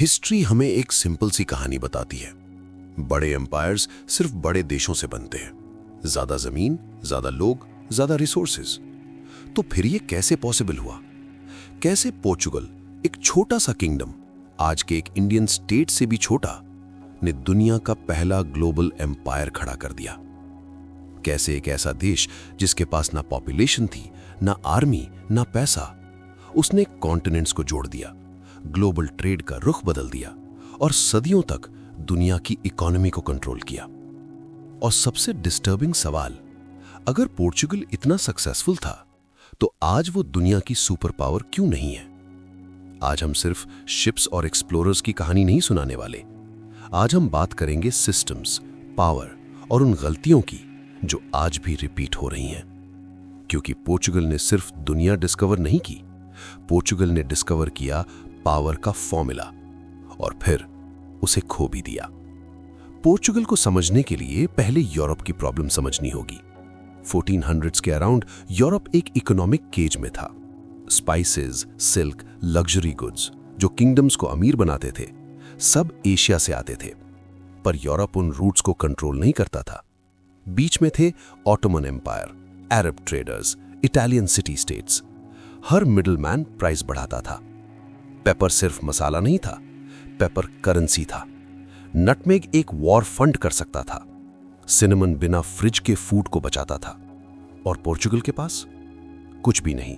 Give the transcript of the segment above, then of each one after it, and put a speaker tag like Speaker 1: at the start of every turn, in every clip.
Speaker 1: History हमें एक simple सी कहानी बताती है। बड़े एम्पायर्स सिर्फ बड़े देशों से बनते हैं। ज्यादा जमीन, ज्यादा लोग, ज्यादा रिसोर्सेज। तो फिर ये कैसे पॉसिबल हुआ? कैसे पोर्चुगल, एक छोटा सा किंगडम, आज के एक इंडियन स्टेट से भी छोटा, ने दुनिया का पहला ग्लोबल एम्पायर खड़ा कर दिया? कैसे एक ऐसा देश जिसके पास ना पॉपुलेशन थी, ना आर्मी, ना पैसा, उसने कॉन्टिनेंट्स को जोड़ दिया, ग्लोबल ट्रेड का रुख बदल दिया और सदियों तक दुनिया की इकोनॉमी को कंट्रोल किया। और सबसे डिस्टर्बिंग सवाल, अगर पोर्चुगल इतना सक्सेसफुल था तो आज वो दुनिया की सुपर पावर क्यों नहीं है? आज हम सिर्फ शिप्स और एक्सप्लोरर्स की कहानी नहीं सुनाने वाले। आज हम बात करेंगे सिस्टम्स, पावर और उन गलतियों की जो आज भी रिपीट हो रही हैं। क्योंकि पोर्चुगल ने सिर्फ दुनिया डिस्कवर नहीं की, पोर्चुगल ने डिस्कवर किया पावर का फॉर्मूला और फिर उसे खो भी दिया। पोर्चुगल को समझने के लिए पहले यूरोप की प्रॉब्लम समझनी होगी। 1400s के अराउंड यूरोप एक इकोनॉमिक केज में था। स्पाइसेस, सिल्क, लग्जरी गुड्स जो किंगडम्स को अमीर बनाते थे, सब एशिया से आते थे। पर यूरोप उन रूट्स को कंट्रोल नहीं करता था। बीच में थे Ottoman empire, Arab traders, Italian city states. हर मिडलमैन प्राइस बढ़ाता था। पेपर सिर्फ मसाला नहीं था, पेपर करेंसी था। नटमेग एक वॉर फंड कर सकता था। सिनेमन बिना फ्रिज के फूड को बचाता था। और पोर्चुगल के पास कुछ भी नहीं,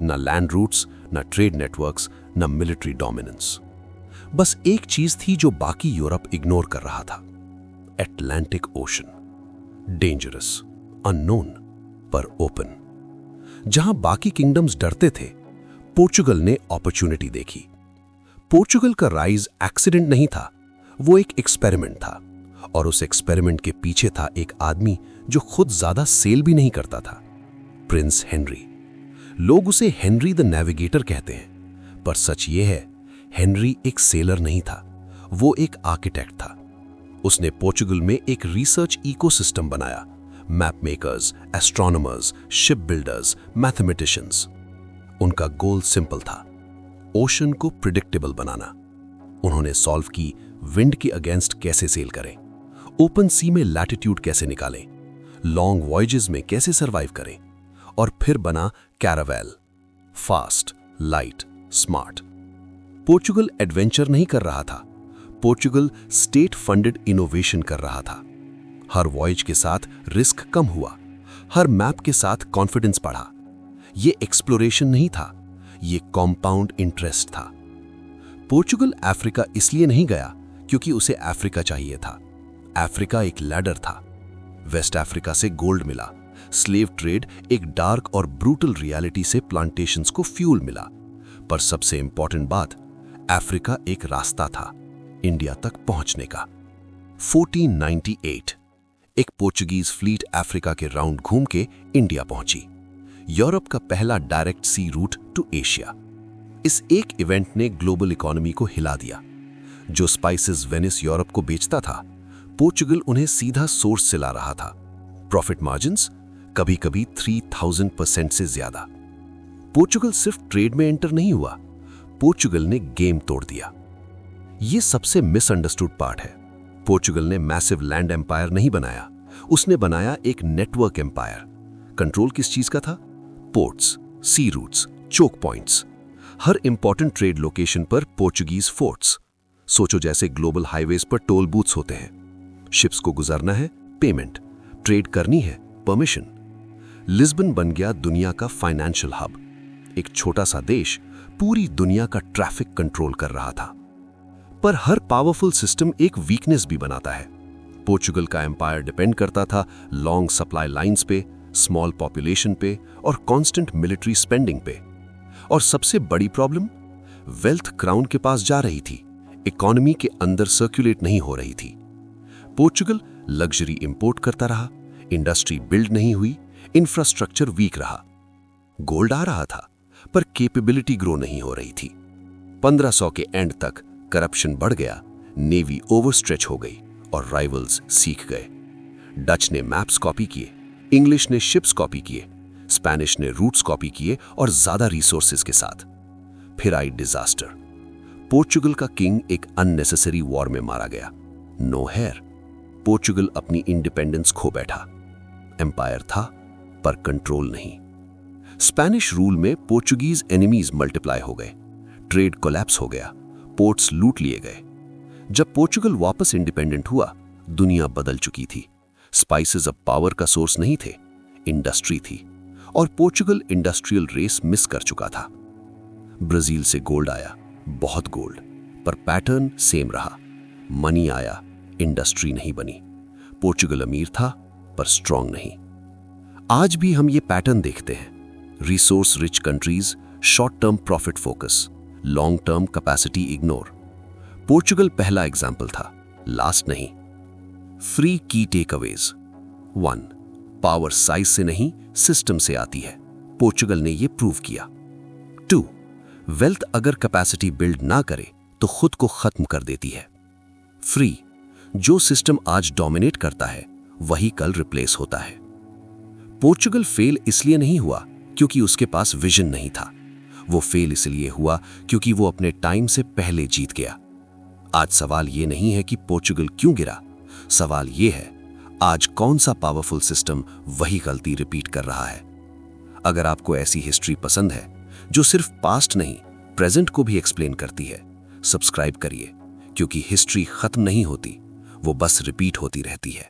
Speaker 1: ना लैंड रूट्स, ना ट्रेड नेटवर्क्स, ना मिलिट्री डोमिनेंस। बस एक चीज थी जो बाकी यूरोप इग्नोर कर रहा था, अटलांटिक ओशन। डेंजरस, अननोन, पर ओपन। जहां बाकी किंगडम्स डरते थे, पोर्चुगल ने अपॉर्चुनिटी देखी। पोर्चुगल का राइज एक्सीडेंट नहीं था, वो एक एक्सपेरिमेंट था। और उस एक्सपेरिमेंट के पीछे था एक आदमी जो खुद ज्यादा सेल भी नहीं करता था, प्रिंस हेनरी। लोग उसे हेनरी द नेविगेटर कहते हैं, पर सच ये है, हेनरी एक सेलर नहीं था, वो एक आर्किटेक्ट था। उसने पोर्चुगल में एक रिसर्च इकोसिस्टम बनाया। Map makers, astronomers, ship builders, mathematicians. उनका गोल सिंपल था, ओशन को प्रिडिक्टेबल बनाना। उन्होंने सॉल्व की विंड के अगेंस्ट कैसे सेल करें, ओपन सी में लैटिट्यूड कैसे निकालें, लॉन्ग वॉयजेस में कैसे सरवाइव करें। और फिर बना caravel, fast, light, smart. Portugal adventure नहीं कर रहा था, पोर्चुगल स्टेट फंडेड इनोवेशन कर रहा था। हर वॉयज के साथ रिस्क कम हुआ, हर मैप के साथ कॉन्फिडेंस बढ़ा। ये एक्सप्लोरेशन नहीं था, ये कॉम्पाउंड इंटरेस्ट था। पोर्चुगल अफ्रीका इसलिए नहीं गया क्योंकि उसे अफ्रीका चाहिए था। अफ्रीका एक लैडर था। वेस्ट अफ्रीका से गोल्ड मिला, स्लेव ट्रेड एक डार्क और ब्रूटल रियलिटी से प्लांटेशंस को फ्यूल मिला। पर सबसे इंपॉर्टेंट बात, अफ्रीका एक रास्ता था इंडिया तक पहुंचने का। 1498 एक पोर्चुगीज फ्लीट अफ्रीका के राउंड घूम के इंडिया पहुंची। यूरोप का पहला डायरेक्ट सी रूट टू एशिया। इस एक इवेंट ने ग्लोबल इकोनॉमी को हिला दिया। जो स्पाइसेस वेनिस यूरोप को बेचता था, पोर्चुगल उन्हें सीधा सोर्स से ला रहा था। प्रॉफिट मार्जिन्स कभी कभी 3000% से ज्यादा। पोर्चुगल सिर्फ ट्रेड में एंटर नहीं हुआ, पोर्चुगल ने गेम तोड़ दिया। यह सबसे मिसअंडरस्टूड पार्ट है। पोर्चुगल ने मैसिव लैंड एम्पायर नहीं बनाया, उसने बनाया एक नेटवर्क एम्पायर। कंट्रोल किस चीज का था? Ports, sea routes, choke points. हर इंपॉर्टेंट ट्रेड लोकेशन पर पोर्चुगीज फोर्ट्स। सोचो जैसे ग्लोबल हाईवेज पर टोल बूथ्स होते हैं। शिप्स को गुजरना है, पेमेंट। ट्रेड करनी है, परमिशन। लिस्बन बन गया दुनिया का फाइनेंशियल हब। एक छोटा सा देश पूरी दुनिया का ट्रैफिक कंट्रोल कर रहा था। पर हर पावरफुल सिस्टम एक वीकनेस भी बनाता है। पोर्चुगल का एम्पायर डिपेंड करता था लॉन्ग सप्लाई लाइंस पे, स्मॉल पॉपुलेशन पे और कांस्टेंट मिलिट्री स्पेंडिंग पे। और सबसे बड़ी प्रॉब्लम, वेल्थ क्राउन के पास जा रही थी, इकोनॉमी के अंदर सर्कुलेट नहीं हो रही थी। पोर्चुगल लग्जरी इंपोर्ट करता रहा, इंडस्ट्री बिल्ड नहीं हुई, इंफ्रास्ट्रक्चर वीक रहा। गोल्ड आ रहा था पर कैपेबिलिटी ग्रो नहीं हो रही थी। 1500 के एंड तक करप्शन बढ़ गया, नेवी ओवरस्ट्रेच हो गई और राइवल्स सीख गए। डच ने मैप्स कॉपी किए, इंग्लिश ने शिप्स कॉपी किए, स्पेनिश ने रूट्स कॉपी किए और ज्यादा रिसोर्सेज के साथ। फिर आई डिजास्टर। पोर्चुगल का किंग एक अननेसेसरी वॉर में मारा गया। No heir. पोर्चुगल अपनी इंडिपेंडेंस खो बैठा। एम्पायर था पर कंट्रोल नहीं। स्पेनिश रूल में पोर्चुगीज एनिमीज मल्टीप्लाई हो गए, ट्रेड कोलैप्स हो गया, पोर्ट्स लूट लिए गए। जब पोर्चुगल वापस इंडिपेंडेंट हुआ, दुनिया बदल चुकी थी। स्पाइसेस अब पावर का सोर्स नहीं थे, इंडस्ट्री थी, और पोर्चुगल इंडस्ट्रियल रेस मिस कर चुका था। ब्राजील से गोल्ड आया, बहुत गोल्ड, पर पैटर्न सेम रहा। मनी आया, इंडस्ट्री नहीं बनी। पोर्चुगल अमीर था पर स्ट्रांग नहीं। आज भी हम ये पैटर्न देखते हैं। Resource rich countries, short term profit focus, long term capacity ignore. Portugal पहला एग्जाम्पल था, लास्ट नहीं। फ्री की टेकअवेज। 1. पावर साइज से नहीं, सिस्टम से आती है। पोर्चुगल ने यह प्रूव किया। 2. वेल्थ अगर कैपेसिटी बिल्ड ना करे तो खुद को खत्म कर देती है। फ्री, जो सिस्टम आज डोमिनेट करता है वही कल रिप्लेस होता है। पोर्चुगल फेल इसलिए नहीं हुआ क्योंकि उसके पास विजन नहीं था। वो फेल इसलिए हुआ क्योंकि वो अपने टाइम से पहले जीत गया। आज सवाल ये नहीं है कि पोर्चुगल क्यों गिरा, सवाल ये है आज कौन सा पावरफुल सिस्टम वही गलती रिपीट कर रहा है। अगर आपको ऐसी हिस्ट्री पसंद है जो सिर्फ पास्ट नहीं प्रेजेंट को भी एक्सप्लेन करती है, सब्सक्राइब करिए, क्योंकि हिस्ट्री खत्म नहीं होती, वो बस रिपीट होती रहती है।